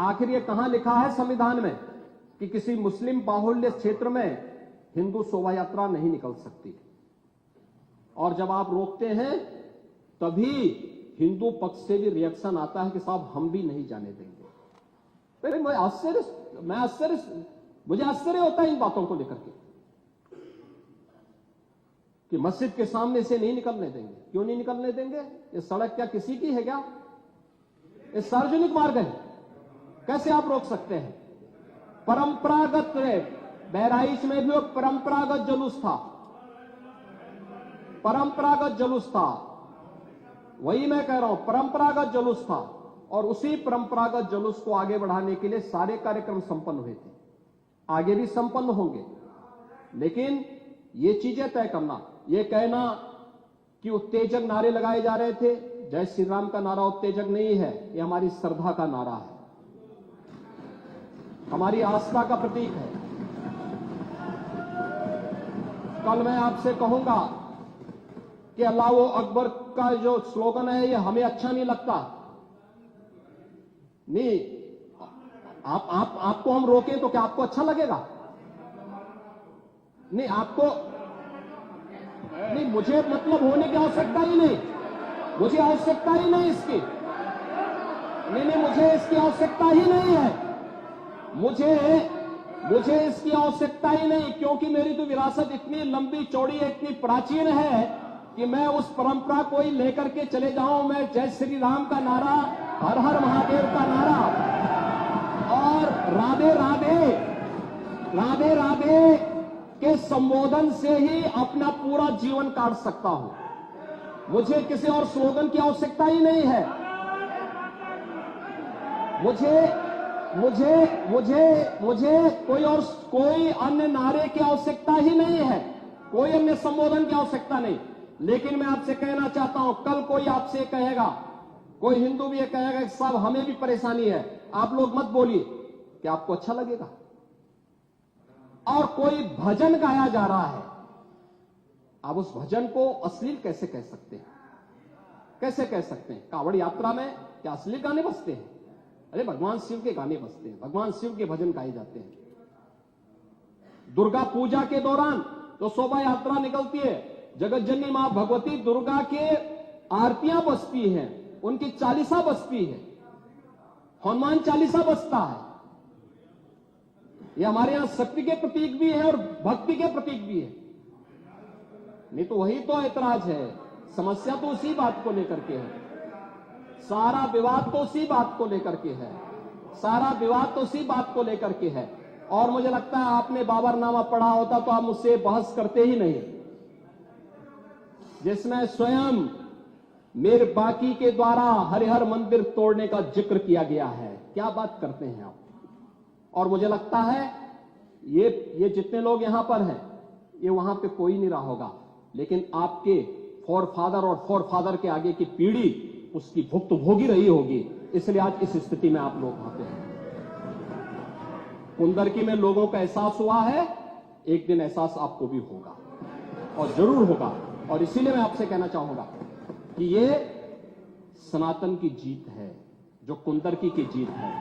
आखिर ये कहां लिखा है संविधान में कि किसी मुस्लिम बाहुल्य क्षेत्र में हिंदू शोभा यात्रा नहीं निकल सकती? और जब आप रोकते हैं तभी हिंदू पक्ष से भी रिएक्शन आता है कि साहब हम भी नहीं जाने देंगे। मुझे आश्चर्य होता है इन बातों को लेकर के कि मस्जिद के सामने से नहीं निकलने देंगे। क्यों नहीं निकलने देंगे? ये सड़क क्या किसी की है क्या? ये सार्वजनिक मार्ग है, कैसे आप रोक सकते हैं? परंपरागत बहराइच में भी परंपरागत जुलूस था, परंपरागत जुलूस था, वही मैं कह रहा हूं, परंपरागत जुलूस था। और उसी परंपरागत जुलूस को आगे बढ़ाने के लिए सारे कार्यक्रम संपन्न हुए थे, आगे भी संपन्न होंगे। लेकिन ये चीजें तय करना, ये कहना कि उत्तेजक नारे लगाए जा रहे थे, जय श्री राम का नारा उत्तेजक नहीं है, ये हमारी श्रद्धा का नारा है, हमारी आस्था का प्रतीक है। कल मैं आपसे कहूंगा कि अल्लाह वो अकबर का जो स्लोगन है ये हमें अच्छा नहीं लगता, नहीं आपको हम रोकें तो क्या आपको अच्छा लगेगा? नहीं आपको नहीं, मुझे मतलब होने की आवश्यकता ही नहीं, मुझे आवश्यकता ही नहीं इसकी, नहीं मुझे इसकी आवश्यकता ही नहीं है, मुझे इसकी आवश्यकता ही नहीं, क्योंकि मेरी तो विरासत इतनी लंबी चौड़ी है, इतनी प्राचीन है कि मैं उस परंपरा को ही लेकर के चले जाऊं। मैं जय श्री राम का नारा, हर हर महादेव का नारा और राधे राधे राधे राधे के संबोधन से ही अपना पूरा जीवन काट सकता हूं। मुझे किसी और स्लोगन की आवश्यकता ही नहीं है, मुझे कोई अन्य नारे की आवश्यकता ही नहीं है, कोई अन्य संबोधन की आवश्यकता नहीं। लेकिन मैं आपसे कहना चाहता हूं, कल कोई आपसे कहेगा, कोई हिंदू भी ये कहेगा कि साहब हमें भी परेशानी है, आप लोग मत बोलिए, क्या आपको अच्छा लगेगा? और कोई भजन गाया जा रहा है, आप उस भजन को अश्लील कैसे कह सकते हैं? कैसे कह सकते हैं? कांवड़ यात्रा में क्या अश्लील गाने बजते हैं? अरे भगवान शिव के गाने बजते हैं, भगवान शिव के भजन गाए जाते हैं। दुर्गा पूजा के दौरान तो शोभा यात्रा निकलती है, जगत जननी मां भगवती दुर्गा के आरतियां बजती हैं, उनकी चालीसा बजती है, हनुमान चालीसा बजता है। ये हमारे यहां शक्ति के प्रतीक भी है और भक्ति के प्रतीक भी है। नहीं तो वही तो ऐतराज है, समस्या तो उसी बात को लेकर के है, सारा विवाद तो उसी बात को लेकर के है, सारा विवाद तो उसी बात को लेकर के है। और मुझे लगता है आपने बाबरनामा पढ़ा होता तो आप मुझसे बहस करते ही नहीं, जिसमें स्वयं मीर बाकी के द्वारा हरिहर मंदिर तोड़ने का जिक्र किया गया है। क्या बात करते हैं आप? और मुझे लगता है ये जितने लोग यहां पर हैं, ये वहां पे कोई नहीं रहा होगा, लेकिन आपके फोरफादर और फोरफादर के आगे की पीढ़ी उसकी भुक्त भोगी रही होगी, इसलिए आज इस स्थिति में आप लोग वहां पे हैं। कुंदरकी में लोगों का एहसास हुआ है, एक दिन एहसास आपको भी होगा और जरूर होगा। और इसीलिए मैं आपसे कहना चाहूंगा कि ये सनातन की जीत है, जो कुंदरकी की जीत है,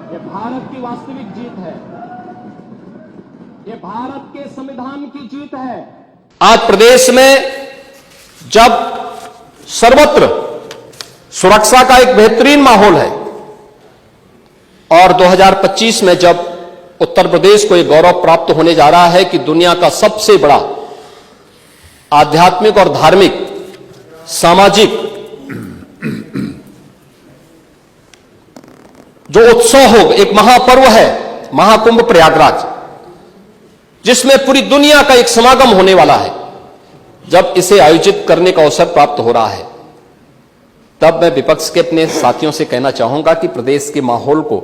ये भारत की वास्तविक जीत है, ये भारत के संविधान की जीत है। आज प्रदेश में जब सर्वत्र सुरक्षा का एक बेहतरीन माहौल है और 2025 में जब उत्तर प्रदेश को एक गौरव प्राप्त होने जा रहा है कि दुनिया का सबसे बड़ा आध्यात्मिक और धार्मिक सामाजिक जो उत्सव हो, एक महापर्व है महाकुंभ प्रयागराज, जिसमें पूरी दुनिया का एक समागम होने वाला है, जब इसे आयोजित करने का अवसर प्राप्त हो रहा है, तब मैं विपक्ष के अपने साथियों से कहना चाहूंगा कि प्रदेश के माहौल को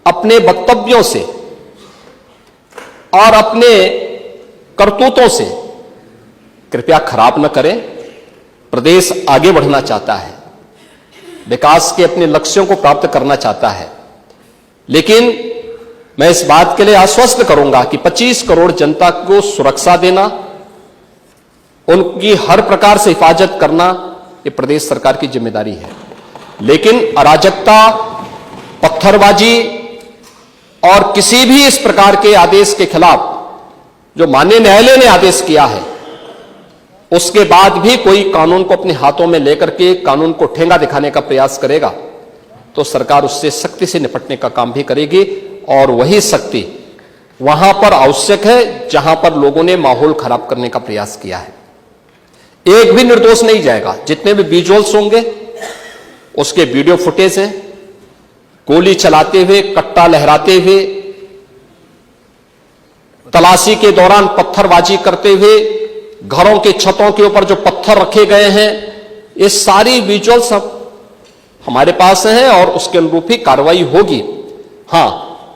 अपने वक्तव्यों से और अपने करतूतों से कृपया खराब न करें। प्रदेश आगे बढ़ना चाहता है, विकास के अपने लक्ष्यों को प्राप्त करना चाहता है, लेकिन मैं इस बात के लिए आश्वस्त करूंगा कि 25 करोड़ जनता को सुरक्षा देना, उनकी हर प्रकार से हिफाजत करना, ये प्रदेश सरकार की जिम्मेदारी है। लेकिन अराजकता पत्थरबाजी और किसी भी इस प्रकार के आदेश के खिलाफ जो माननीय न्यायालय ने आदेश किया है, उसके बाद भी कोई कानून को अपने हाथों में लेकर के कानून को ठेंगा दिखाने का प्रयास करेगा तो सरकार उससे सख्ती से निपटने का काम भी करेगी। और वही सख्ती वहां पर आवश्यक है जहां पर लोगों ने माहौल खराब करने का प्रयास किया है। एक भी निर्दोष नहीं जाएगा। जितने भी विजुअल्स होंगे उसके वीडियो फुटेज हैं, गोली चलाते हुए, कट्टा लहराते हुए, तलाशी के दौरान पत्थरबाजी करते हुए, घरों के छतों के ऊपर जो पत्थर रखे गए हैं, ये सारी विजुअल्स सब हमारे पास हैं और उसके अनुरूप ही कार्रवाई होगी। हां,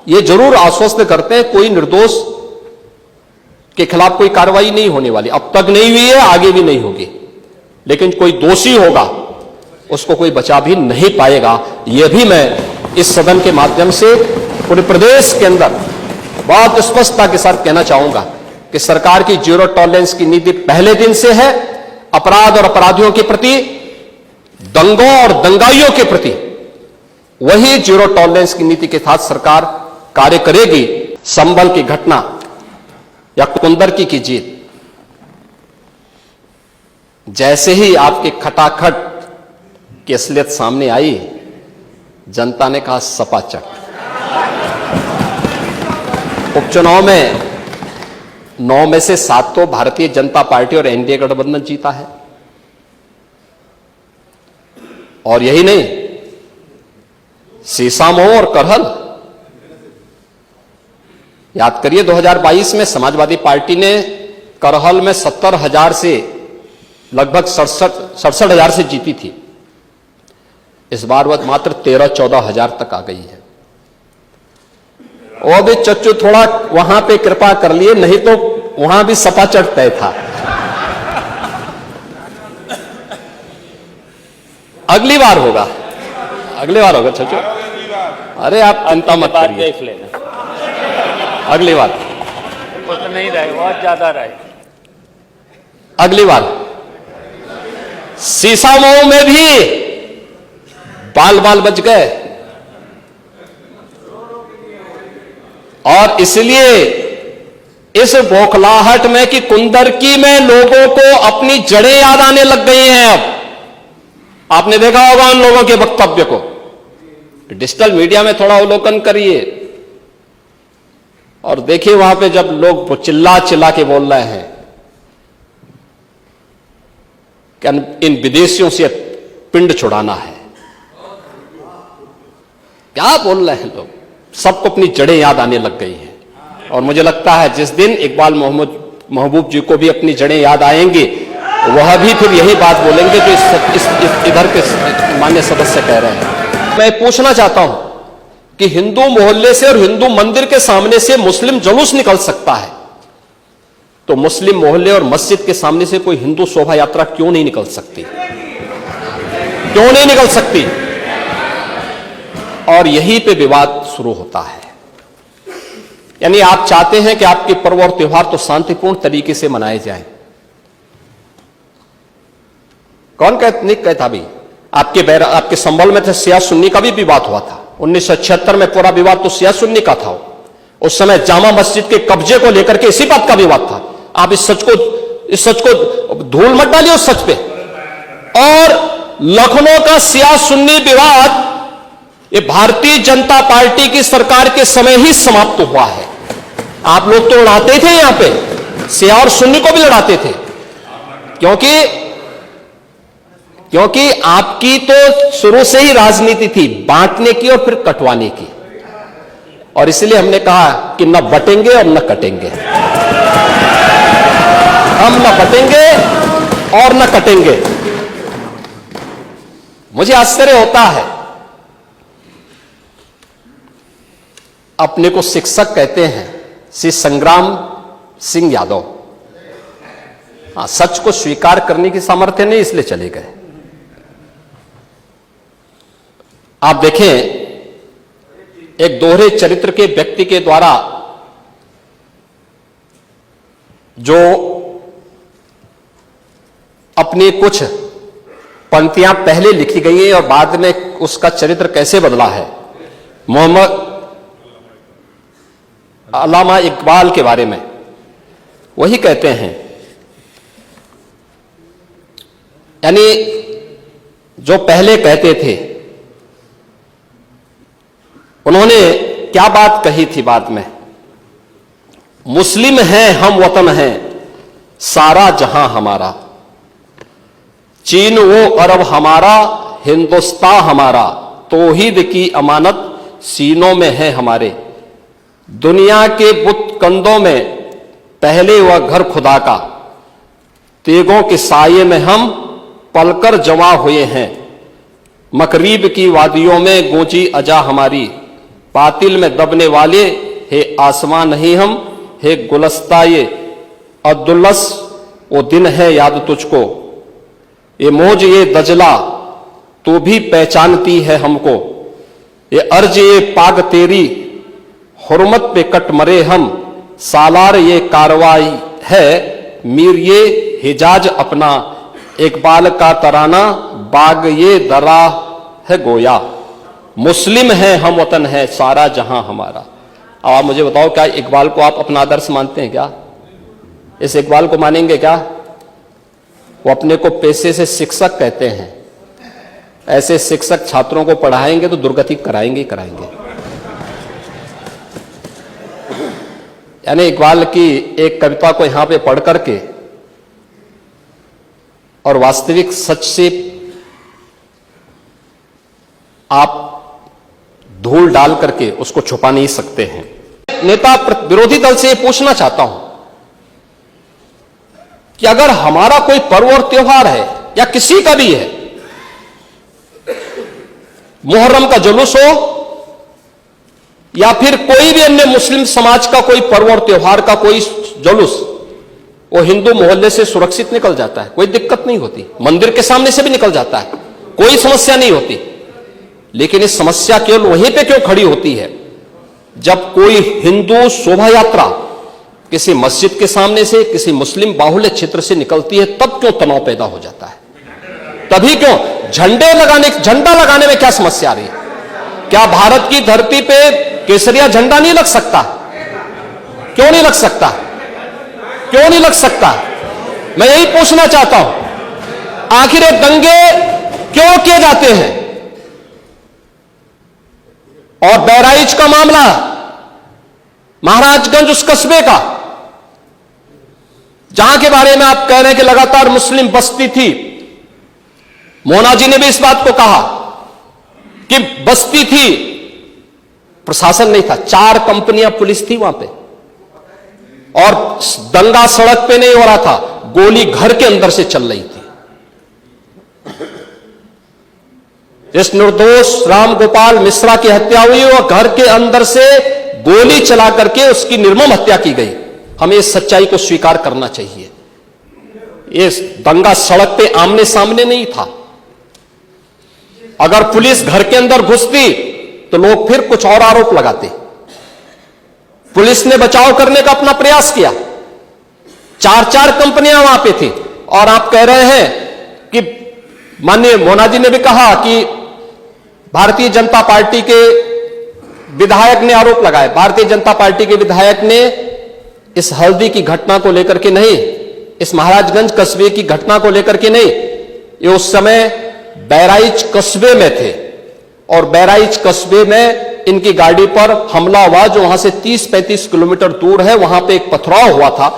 ये जरूर आश्वस्त करते हैं कोई निर्दोष के खिलाफ कोई कार्रवाई नहीं होने वाली। अब तक नहीं हुई है, आगे भी नहीं होगी। लेकिन कोई दोषी होगा उसको कोई बचा भी नहीं पाएगा। यह भी मैं इस सदन के माध्यम से पूरे प्रदेश के अंदर बहुत स्पष्टता के साथ कहना चाहूंगा कि सरकार की जीरो टॉलरेंस की नीति पहले दिन से है। अपराध और अपराधियों के प्रति, दंगों और दंगाइयों के प्रति वही जीरो टॉलरेंस की नीति के साथ सरकार कार्य करेगी। संभल की घटना या कुंदरकी की जीत, जैसे ही आपके खटाखट की असलियत सामने आई, जनता ने कहा सपाचट। उपचुनाव में 9 में से 7 तो भारतीय जनता पार्टी और एनडीए गठबंधन जीता है। और यही नहीं, सीसामऊ और करहल, याद करिए 2022 में समाजवादी पार्टी ने करहल में 70,000 से लगभग 67,000 से जीती थी। इस बार वह मात्र 13-14,000 तक आ गई है। और भी चच्चू थोड़ा वहां पे कृपा कर लिए, नहीं तो वहां भी सपाचट तय था। अगली बार होगा, अगली बार होगा चच्चू। अरे आप चिंता मत करिए, देख लेना, अगली बार कुछ नहीं रहे, बहुत ज्यादा रहे। अगली बार सीसामऊ में भी बाल बाल बच गए। और इसलिए इस बौखलाहट में कि कुंदरकी में लोगों को अपनी जड़ें याद आने लग गई हैं। अब आपने देखा होगा उन लोगों के वक्तव्य को, डिजिटल मीडिया में थोड़ा अवलोकन करिए और देखिए वहां पे जब लोग चिल्ला चिल्ला के बोल रहे हैं कि इन विदेशियों से पिंड छुड़ाना है। क्या बोल रहे हैं लोग, सबको अपनी जड़ें याद आने लग गई हैं। और मुझे लगता है जिस दिन इकबाल महबूब जी को भी अपनी जड़ें याद आएंगी, वह भी फिर यही बात बोलेंगे जो इधर के माननीय सदस्य कह रहे हैं। मैं पूछना चाहता हूं कि हिंदू मोहल्ले से और हिंदू मंदिर के सामने से मुस्लिम जुलूस निकल सकता है, तो मुस्लिम मोहल्ले और मस्जिद के सामने से कोई हिंदू शोभा यात्रा क्यों नहीं निकल सकती? क्यों नहीं निकल सकती? और यहीं पे विवाद शुरू होता है। यानी आप चाहते हैं कि आपके पर्व और त्योहार तो शांतिपूर्ण तरीके से मनाए जाएं। कौन नहीं कहता भी? आपके संभल में थे शिया सुन्नी का भी विवाद हुआ था। 1976 में पूरा विवाद तो शिया सुन्नी का था। उस समय जामा मस्जिद के कब्जे को लेकर के इसी बात का विवाद था। आप इस सच को धूल मत डालिए उस सच पे। और लखनऊ का शिया सुन्नी विवाद ये भारतीय जनता पार्टी की सरकार के समय ही समाप्त हुआ है। आप लोग तो लड़ाते थे, यहां पे शिया और सुन्नी को भी लड़ाते थे, क्योंकि आपकी तो शुरू से ही राजनीति थी बांटने की और फिर कटवाने की। और इसलिए हमने कहा कि न बटेंगे और न कटेंगे। हम न बटेंगे और न कटेंगे। मुझे आश्चर्य होता है, अपने को शिक्षक कहते हैं श्री संग्राम सिंह यादव। सच को स्वीकार करने की सामर्थ्य नहीं, इसलिए चले गए। आप देखें, एक दोहरे चरित्र के व्यक्ति के द्वारा जो अपनी कुछ पंक्तियां पहले लिखी गई हैं और बाद में उसका चरित्र कैसे बदला है, मोहम्मद अल्लामा इकबाल के बारे में वही कहते हैं, यानी जो पहले कहते थे उन्होंने क्या बात कही थी बाद में, मुस्लिम हैं हम वतन हैं सारा जहां हमारा, चीन वो अरब हमारा हिंदुस्तान हमारा, तौहीद की अमानत सीनों में है हमारे, दुनिया के बुत कंदों में पहले वह घर खुदा का, तेगों के साये में हम पलकर जमा हुए हैं, मकरीब की वादियों में गूंजी अजा हमारी, बातिल में दबने वाले हे आसमां नहीं हम, हे गुलस्ता ये अब्दुल्लस वो दिन है याद तुझको, ये मौज ये दजला तू भी पहचानती है हमको, ये अर्ज ये पाग तेरी हुर्मत पे कट मरे हम, सालार ये कार्रवाई है मीर ये हिजाज अपना, इकबाल का तराना बाग ये दरा है गोया, मुस्लिम है हम वतन है सारा जहां हमारा। अब आप मुझे बताओ, क्या इकबाल को आप अपना आदर्श मानते हैं क्या? इस इकबाल को मानेंगे क्या? वो अपने को पेशे से शिक्षक कहते हैं, ऐसे शिक्षक छात्रों को पढ़ाएंगे तो दुर्गति कराएंगे ही कराएंगे। यानी इकबाल की एक कविता को यहां पे पढ़ करके और वास्तविक सच से आप धूल डाल करके उसको छुपा नहीं सकते हैं। नेता विरोधी दल से पूछना चाहता हूं कि अगर हमारा कोई पर्व और त्योहार है या किसी का भी है, मुहर्रम का जुलूस हो या फिर कोई भी अन्य मुस्लिम समाज का कोई पर्व और त्योहार का कोई जुलूस, वो हिंदू मोहल्ले से सुरक्षित निकल जाता है, कोई दिक्कत नहीं होती, मंदिर के सामने से भी निकल जाता है, कोई समस्या नहीं होती। लेकिन इस समस्या केवल वहीं पे क्यों खड़ी होती है जब कोई हिंदू शोभा यात्रा किसी मस्जिद के सामने से, किसी मुस्लिम बाहुल्य क्षेत्र से निकलती है, तब क्यों तनाव पैदा हो जाता है? तभी क्यों झंडा लगाने में क्या समस्या आ रही है? क्या भारत की धरती पे केसरिया झंडा नहीं लग सकता? क्यों नहीं लग सकता? क्यों नहीं लग सकता? मैं यही पूछना चाहता हूं, आखिर ये दंगे क्यों किए जाते हैं? और बहराइच का मामला, महाराजगंज उस कस्बे का जहां के बारे में आप कह रहे हैं कि लगातार मुस्लिम बस्ती थी, मोना जी ने भी इस बात को कहा कि बस्ती थी, प्रशासन नहीं था, 4 कंपनियां पुलिस थी वहां पे, और दंगा सड़क पे नहीं हो रहा था, गोली घर के अंदर से चल रही थी। जिस निर्दोष राम गोपाल मिश्रा की हत्या हुई, वह घर के अंदर से गोली चला करके उसकी निर्मम हत्या की गई। हमें इस सच्चाई को स्वीकार करना चाहिए। ये दंगा सड़क पे आमने सामने नहीं था। अगर पुलिस घर के अंदर घुसती तो लोग फिर कुछ और आरोप लगाते। पुलिस ने बचाव करने का अपना प्रयास किया, 4 कंपनियां वहां पे थी, और आप कह रहे हैं कि माननीय मोना जी ने भी कहा कि भारतीय जनता पार्टी के विधायक ने आरोप लगाए। भारतीय जनता पार्टी के विधायक ने इस हल्दी की घटना को लेकर के नहीं, इस महाराजगंज कस्बे की घटना को लेकर के नहीं, ये उस समय बहराइच कस्बे में थे, और बहराइच कस्बे में इनकी गाड़ी पर हमला हुआ, जो वहां से 30-35 किलोमीटर दूर है। वहां पे एक पथराव हुआ था।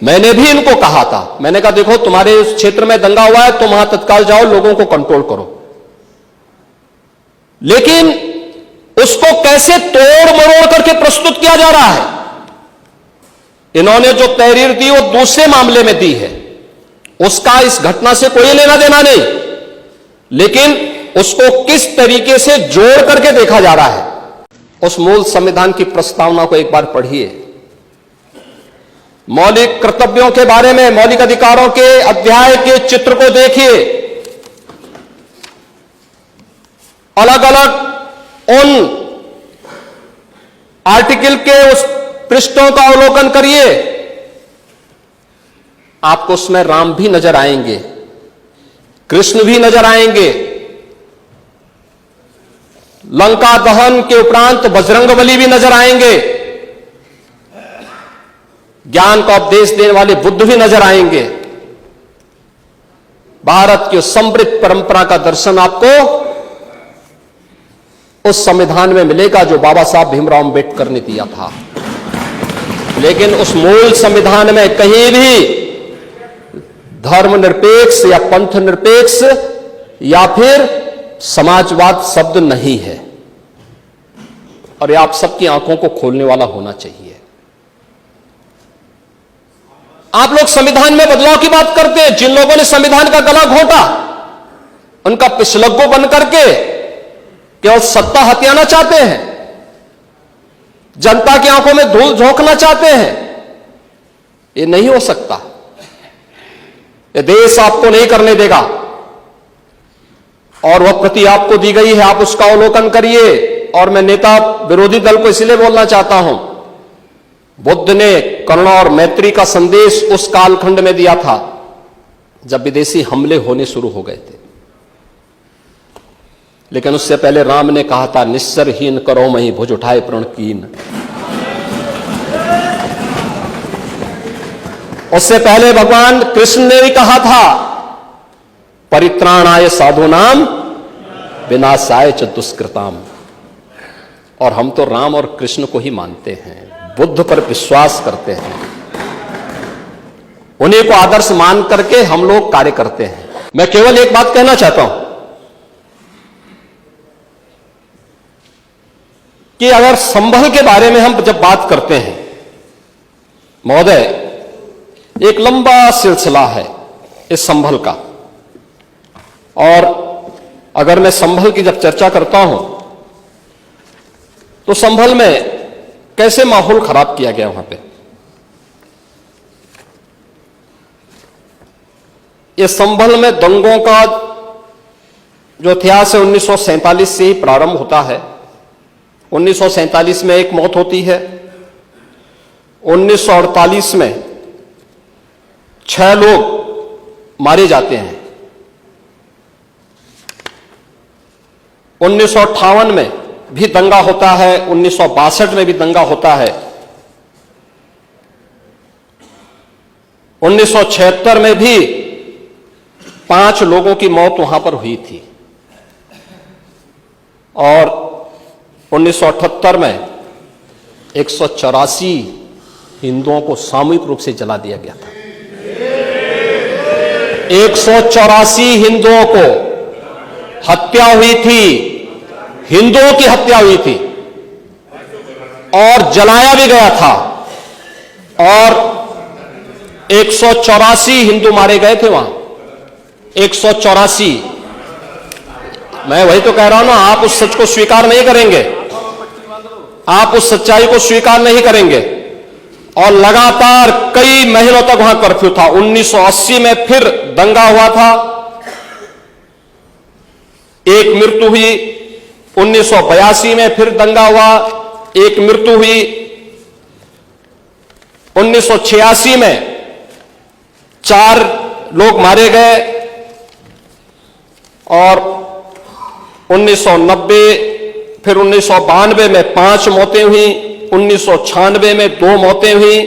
मैंने भी इनको कहा था, मैंने कहा देखो तुम्हारे उस क्षेत्र में दंगा हुआ है, तुम वहां तत्काल जाओ, लोगों को कंट्रोल करो। लेकिन उसको कैसे तोड़ मरोड़ करके प्रस्तुत किया जा रहा है। इन्होंने जो तहरीर दी वो दूसरे मामले में दी है, उसका इस घटना से कोई लेना देना नहीं, लेकिन उसको किस तरीके से जोड़ करके देखा जा रहा है। उस मूल संविधान की प्रस्तावना को एक बार पढ़िए। मौलिक कर्तव्यों के बारे में, मौलिक अधिकारों के अध्याय के चित्र को देखिए। अलग अलग उन आर्टिकल के उस पृष्ठों का अवलोकन करिए, आपको उसमें राम भी नजर आएंगे, कृष्ण भी नजर आएंगे, लंका दहन के उपरांत बजरंगबली भी नजर आएंगे, ज्ञान का उपदेश देने वाले बुद्ध भी नजर आएंगे। भारत की समृद्ध परंपरा का दर्शन आपको उस संविधान में मिलेगा जो बाबा साहब भीमराव अंबेडकर ने दिया था। लेकिन उस मूल संविधान में कहीं भी धर्मनिरपेक्ष या पंथ निरपेक्ष या फिर समाजवाद शब्द नहीं है, और यह आप सबकी आंखों को खोलने वाला होना चाहिए। आप लोग संविधान में बदलाव की बात करते हैं। जिन लोगों ने संविधान का गला घोंटा, उनका पिछलग्गो बन करके केवल सत्ता हथियाना चाहते हैं, जनता की आंखों में धूल झोंकना चाहते हैं। ये नहीं हो सकता। ये देश आपको नहीं करने देगा, और वह प्रति आपको दी गई है, आप उसका अवलोकन करिए। और मैं नेता विरोधी दल को इसलिए बोलना चाहता हूं, बुद्ध ने करुणा और मैत्री का संदेश उस कालखंड में दिया था जब विदेशी हमले होने शुरू हो गए थे। लेकिन उससे पहले राम ने कहा था, निस्सरहीन करो मही भुज उठाए प्रण कीन। उससे पहले भगवान कृष्ण ने भी कहा था, परित्राणाय साधूनाम विनाशाय च दुष्कृताम। और हम तो राम और कृष्ण को ही मानते हैं, बुद्ध पर विश्वास करते हैं, उन्हीं को आदर्श मान करके हम लोग कार्य करते हैं। मैं केवल एक बात कहना चाहता हूं कि अगर संभल के बारे में हम जब बात करते हैं महोदय, एक लंबा सिलसिला है इस संभल का, और अगर मैं संभल की जब चर्चा करता हूं तो संभल में कैसे माहौल खराब किया गया वहां पे। ये संभल में दंगों का जो इतिहास है 1947 से ही प्रारंभ होता है। 1947 में एक मौत होती है, 1948 में 6 लोग मारे जाते हैं, 1958 में भी दंगा होता है, 1962 में भी दंगा होता है, 1976 में भी 5 लोगों की मौत वहां पर हुई थी, और 1978 में 184 हिंदुओं को सामूहिक रूप से जला दिया गया था। 184 हिंदुओं को हत्या हुई थी, हिंदुओं की हत्या हुई थी, और जलाया भी गया था, और 184 हिंदू मारे गए थे वहां। 184। मैं वही तो कह रहा हूं ना, आप उस सच को स्वीकार नहीं करेंगे, आप उस सच्चाई को स्वीकार नहीं करेंगे। और लगातार कई महीनों तक वहां कर्फ्यू था। 1980 में फिर दंगा हुआ था, एक मृत्यु हुई। 1982 में फिर दंगा हुआ, एक मृत्यु हुई। 1986 में 4 लोग मारे गए, और 1990 फिर 1992 में 5 मौतें हुई, 1996 में 2 मौतें हुई।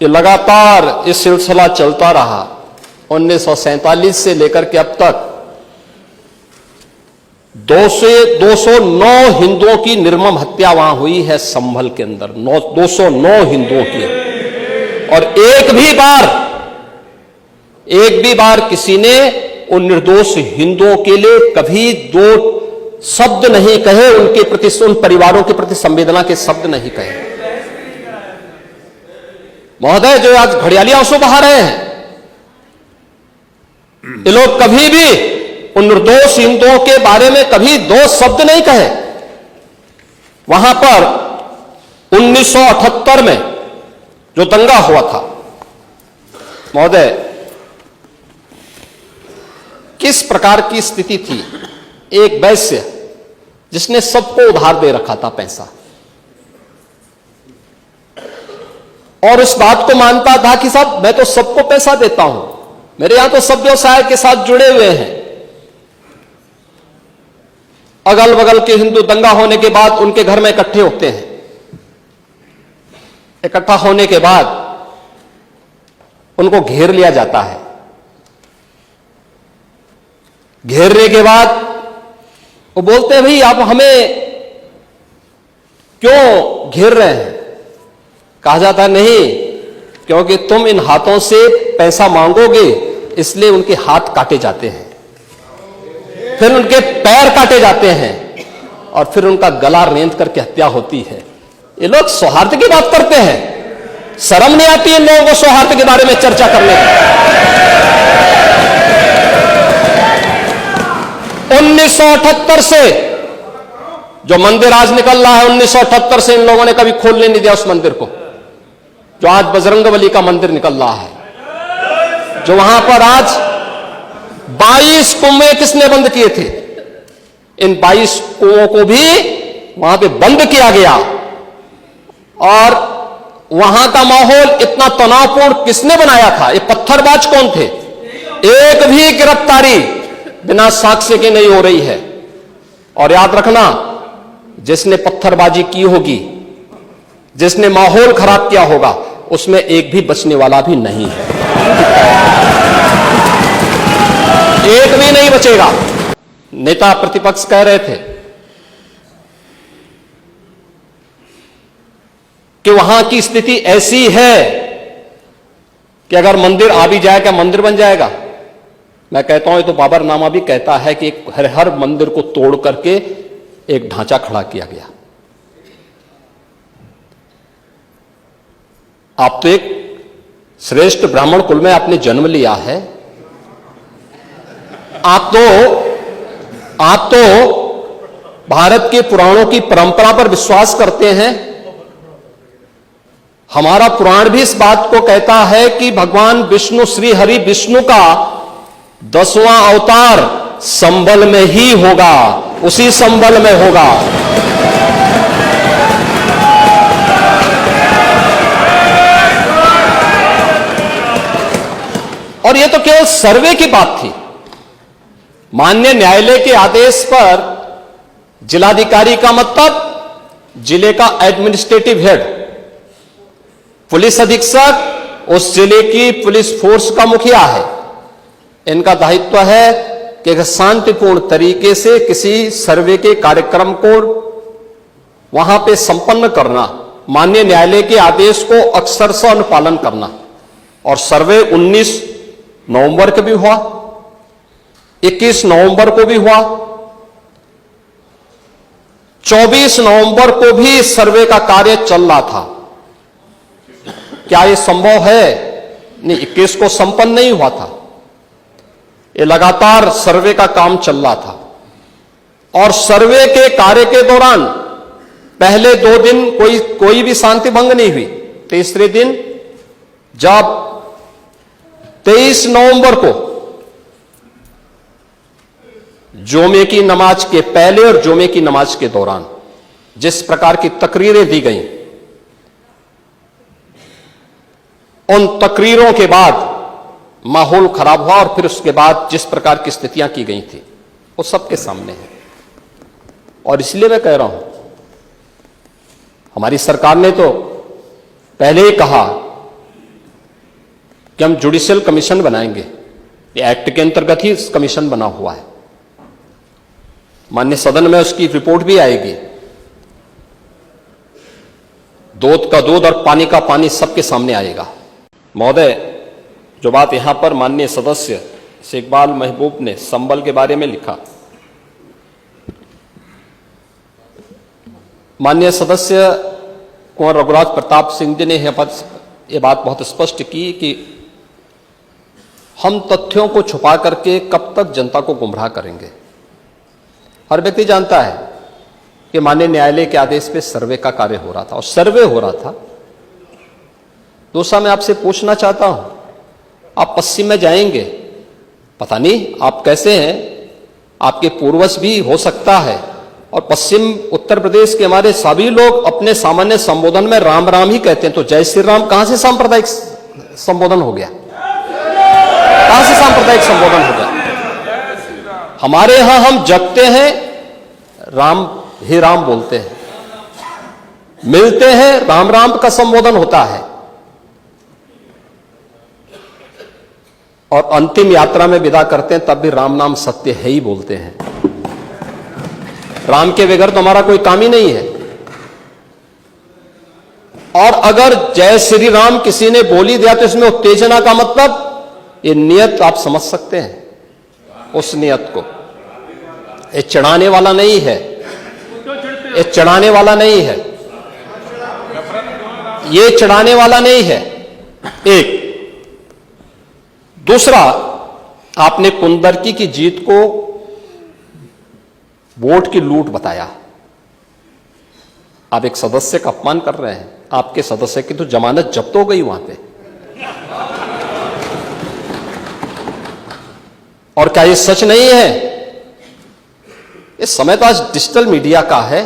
ये लगातार ये सिलसिला चलता रहा। 1947 से लेकर के अब तक 209 हिंदुओं की निर्मम हत्या वहां हुई है संभल के अंदर, 209 हिंदुओं की। और एक भी बार किसी ने उन निर्दोष हिंदुओं के लिए कभी 2 शब्द नहीं कहे, उनके प्रति, उन परिवारों के प्रति संवेदना के शब्द नहीं कहे। महोदय, जो आज घड़ियाली आंसू बहा रहे हैं, ये लोग कभी भी उन निर्दोष हिंदुओं के बारे में कभी 2 शब्द नहीं कहे। वहां पर 1978 में जो दंगा हुआ था महोदय, किस प्रकार की स्थिति थी। एक वैश्य जिसने सबको उधार दे रखा था पैसा, और उस बात को मानता था कि साहब मैं तो सबको पैसा देता हूं, मेरे यहां तो सब व्यवसाय के साथ जुड़े हुए हैं, अगल बगल के हिंदू दंगा होने के बाद उनके घर में इकट्ठे होते हैं। इकट्ठा होने के बाद उनको घेर लिया जाता है। घेरने के बाद वो बोलते हैं, भाई आप हमें क्यों घेर रहे हैं? कहा जाता है, नहीं, क्योंकि तुम इन हाथों से पैसा मांगोगे, इसलिए उनके हाथ काटे जाते हैं, फिर उनके पैर काटे जाते हैं और फिर उनका गला रेंत करके हत्या होती है। ये लोग सौहार्द की बात करते हैं। शर्म नहीं आती इन लोगों को सौहार्द के बारे में चर्चा करने की? 1978 से जो मंदिर आज निकल रहा है, 1978 से इन लोगों ने कभी खोलने नहीं दिया उस मंदिर को, जो आज बजरंगबली का मंदिर निकल रहा है। जो वहां पर आज 22 कुएं किसने बंद किए थे? इन 22 कुओं को भी वहां पे बंद किया गया। और वहां का माहौल इतना तनावपूर्ण किसने बनाया था? ये पत्थरबाज कौन थे? एक भी गिरफ्तारी बिना साक्ष्य के नहीं हो रही है। और याद रखना, जिसने पत्थरबाजी की होगी, जिसने माहौल खराब किया होगा, उसमें एक भी बचने वाला भी नहीं है। एक भी नहीं बचेगा। नेता प्रतिपक्ष कह रहे थे कि वहां की स्थिति ऐसी है कि अगर मंदिर आ भी जाए, क्या मंदिर बन जाएगा? मैं कहता हूं, ये तो बाबरनामा भी कहता है कि हर मंदिर को तोड़ करके एक ढांचा खड़ा किया गया। आप तो एक श्रेष्ठ ब्राह्मण कुल में आपने जन्म लिया है। आप तो भारत के पुराणों की परंपरा पर विश्वास करते हैं। हमारा पुराण भी इस बात को कहता है कि भगवान विष्णु, श्री हरि विष्णु का 10वां अवतार संबल में ही होगा, उसी संबल में होगा। और यह तो केवल सर्वे की बात थी। माननीय न्यायालय के आदेश पर जिलाधिकारी का मतलब जिले का एडमिनिस्ट्रेटिव हेड, पुलिस अधीक्षक उस जिले की पुलिस फोर्स का मुखिया है। इनका दायित्व है कि शांतिपूर्ण तरीके से किसी सर्वे के कार्यक्रम को वहां पे संपन्न करना, माननीय न्यायालय के आदेश को अक्षरशः अनुपालन करना। और सर्वे 19 नवंबर को भी हुआ, 21 नवंबर को भी हुआ, 24 नवंबर को भी सर्वे का कार्य चल रहा था। क्या यह संभव है? नहीं, 21 को संपन्न नहीं हुआ था। ये लगातार सर्वे का काम चल रहा था। और सर्वे के कार्य के दौरान पहले 2 दिन कोई भी शांति भंग नहीं हुई। तीसरे दिन जब 23 नवंबर को जुमे की नमाज के पहले और जुमे की नमाज के दौरान जिस प्रकार की तकरीरें दी गईं, उन तकरीरों के बाद माहौल खराब हुआ। और फिर उसके बाद जिस प्रकार की स्थितियां की गई थी वो सबके सामने है। और इसलिए मैं कह रहा हूं, हमारी सरकार ने तो पहले ही कहा कि हम जुडिशियल कमीशन बनाएंगे। ये एक्ट के अंतर्गत ही कमीशन बना हुआ है। माननीय सदन में उसकी रिपोर्ट भी आएगी। दूध का दूध और पानी का पानी सबके सामने आएगा। महोदय, जो बात यहां पर माननीय सदस्य शेखबाल महबूब ने संबल के बारे में लिखा, माननीय सदस्य कुंवर रघुराज प्रताप सिंह जी ने यह बात बहुत स्पष्ट की कि हम तथ्यों को छुपा करके कब तक जनता को गुमराह करेंगे। हर व्यक्ति जानता है कि माननीय न्यायालय के आदेश पे सर्वे का कार्य हो रहा था और सर्वे हो रहा था। दूसरा, मैं आपसे पूछना चाहता हूं, आप पश्चिम में जाएंगे, पता नहीं आप कैसे हैं, आपके पूर्वज भी हो सकता है। और पश्चिम उत्तर प्रदेश के हमारे सभी लोग अपने सामान्य संबोधन में राम राम ही कहते हैं। तो जय श्री राम कहां से सांप्रदायिक संबोधन हो गया? कहां से सांप्रदायिक संबोधन हो गया? हमारे यहां हम जगते हैं राम ही राम बोलते हैं, मिलते हैं राम राम का संबोधन होता है, और अंतिम यात्रा में विदा करते हैं तब भी राम नाम सत्य है ही बोलते हैं। राम के बगैर तो हमारा कोई काम ही नहीं है। और अगर जय श्री राम किसी ने बोली दिया तो इसमें उत्तेजना का मतलब, ये नियत आप समझ सकते हैं उस नियत को। ये चढ़ाने वाला नहीं है, ये चढ़ाने वाला नहीं है, ये चढ़ाने वाला नहीं है। एक दूसरा, आपने कुंदरकी की जीत को वोट की लूट बताया। आप एक सदस्य का अपमान कर रहे हैं। आपके सदस्य की तो जमानत जब्त हो गई वहां पे। और क्या ये सच नहीं है? इस समय तो आज डिजिटल मीडिया का है।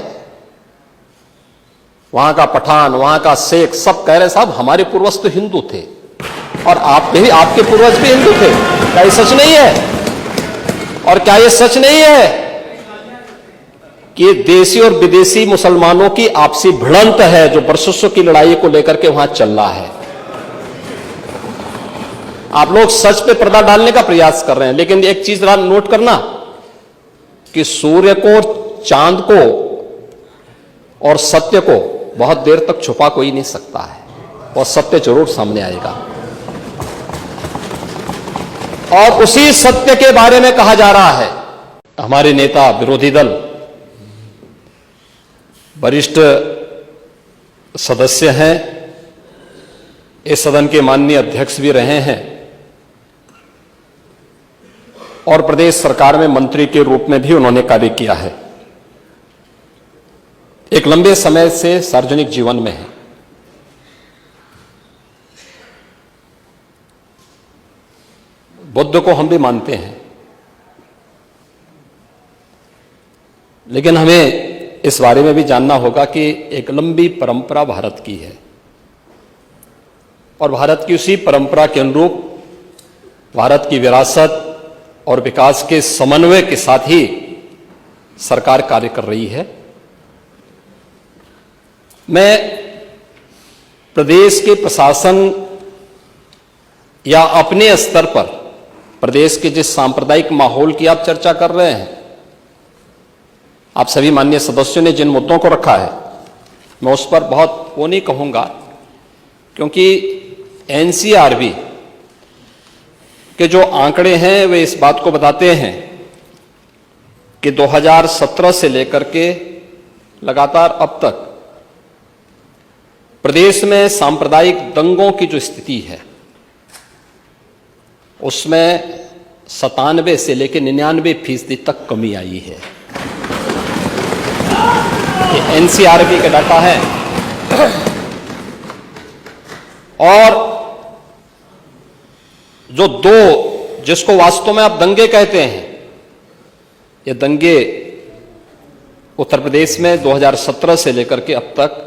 वहां का पठान, वहां का शेख सब कह रहे साहब हमारे पूर्वज तो हिंदू थे, और आप भी, आपके पूर्वज भी हिंदू थे। क्या ये सच नहीं है? और क्या ये सच नहीं है कि देशी और विदेशी मुसलमानों की आपसी भिड़ंत है जो वर्षों की लड़ाई को लेकर के वहां चल रहा है? आप लोग सच पे पर्दा डालने का प्रयास कर रहे हैं, लेकिन एक चीज नोट करना कि सूर्य को, चांद को और सत्य को बहुत देर तक छुपा कोई नहीं सकता है, और सत्य जरूर सामने आएगा। और उसी सत्य के बारे में कहा जा रहा है। हमारे नेता, विरोधी दल, वरिष्ठ सदस्य हैं, इस सदन के माननीय अध्यक्ष भी रहे हैं, और प्रदेश सरकार में मंत्री के रूप में भी उन्होंने कार्य किया है। एक लंबे समय से सार्वजनिक जीवन में है। बुद्ध को हम भी मानते हैं, लेकिन हमें इस बारे में भी जानना होगा कि एक लंबी परंपरा भारत की है, और भारत की उसी परंपरा के अनुरूप भारत की विरासत और विकास के समन्वय के साथ ही सरकार कार्य कर रही है। मैं प्रदेश के प्रशासन या अपने स्तर पर प्रदेश के जिस सांप्रदायिक माहौल की आप चर्चा कर रहे हैं, आप सभी माननीय सदस्यों ने जिन मुद्दों को रखा है, मैं उस पर बहुत वो नहीं कहूंगा, क्योंकि एनसीआरबी के जो आंकड़े हैं वे इस बात को बताते हैं कि 2017 से लेकर के लगातार अब तक प्रदेश में सांप्रदायिक दंगों की जो स्थिति है उसमें 97 से लेकर 99% तक कमी आई है। ये एनसीआरबी का डाटा है। और जो दो, जिसको वास्तव में आप दंगे कहते हैं, ये दंगे उत्तर प्रदेश में 2017 से लेकर के अब तक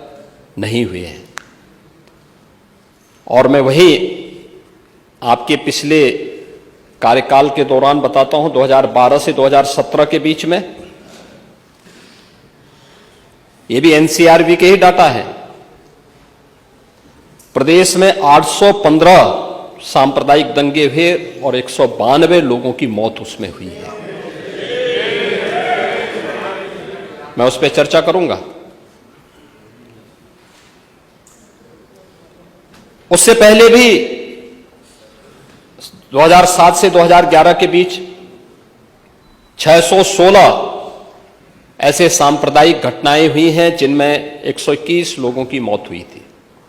नहीं हुए हैं। और मैं वही आपके पिछले कार्यकाल के दौरान बताता हूं, 2012 से 2017 के बीच में, ये भी एनसीआरबी के ही डाटा है, प्रदेश में 815 सांप्रदायिक दंगे हुए और 192 लोगों की मौत उसमें हुई है। मैं उस पर चर्चा करूंगा। उससे पहले भी 2007 से 2011 के बीच 616 ऐसे सांप्रदायिक घटनाएं हुई हैं जिनमें 121 लोगों की मौत हुई थी।